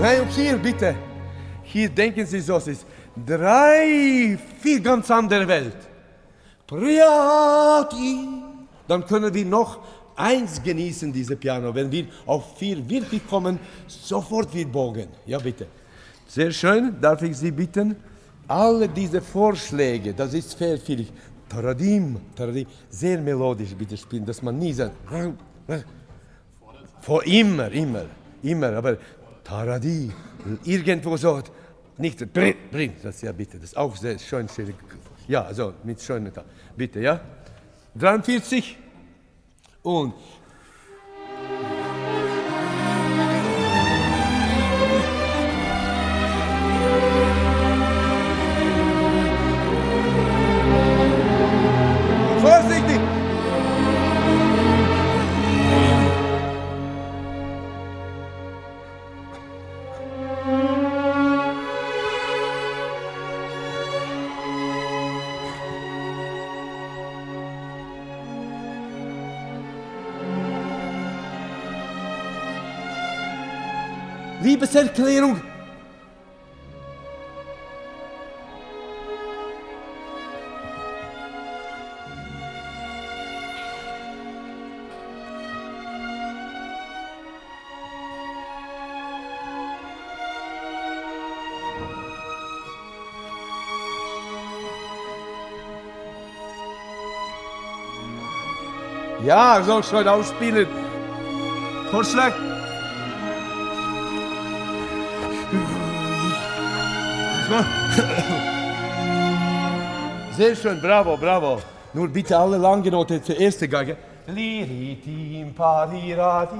Nein, und hier bitte. Hier denken Sie so, es ist 3, 4 ganz andere Welt. Priati. Dann können wir noch 1 genießen, diese Piano. Wenn wir auf 4 wirklich kommen, sofort wir bogen. Ja, bitte. Sehr schön. Darf ich Sie bitten, alle diese Vorschläge, das ist viel. Taradim, sehr melodisch bitte spielen, dass man nie sagt. Vor immer, aber Taradi, irgendwo so, nicht bring, das ja bitte, das ist auch sehr schön. Ja, also mit schönen, bitte, ja. 43 und vorsichtig! Liebeserklärung. Ja, so schön ausspielen. Vorschlag. Sehr schön, bravo. Nur bitte alle lange Note zur ersten Geige. Liritim parirati.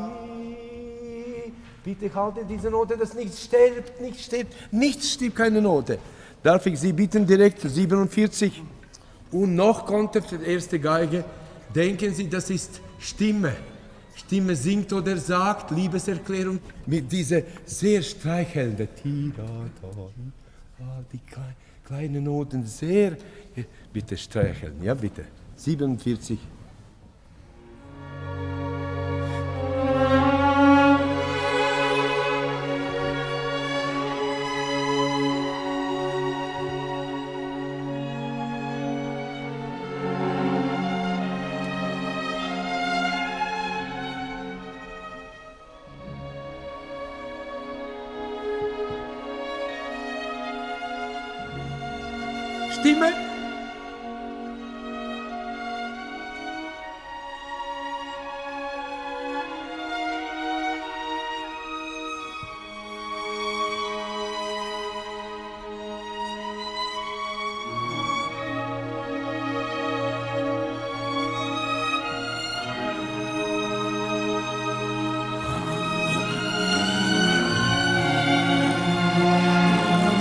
Bitte halte diese Note, dass nichts stirbt, keine Note. Darf ich Sie bitten, direkt 47 und noch Konter für die erste Geige. Denken Sie, das ist Stimme. Stimme singt oder sagt, Liebeserklärung, mit dieser sehr streichelnden, die kleinen Noten sehr, bitte streicheln, ja bitte, 47. Stimme.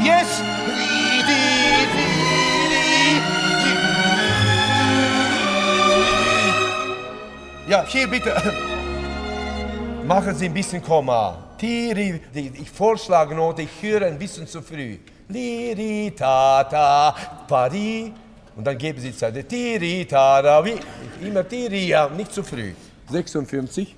Yes. Ja, hier bitte. Machen Sie ein bisschen Komma. Tiri, ich Vorschlagnote, ich höre ein bisschen zu früh. Liri, ta, ta, pari. Und dann geben Sie Zeit. Tiri, ta, da, wie immer Tiri, ja, nicht zu früh. 56.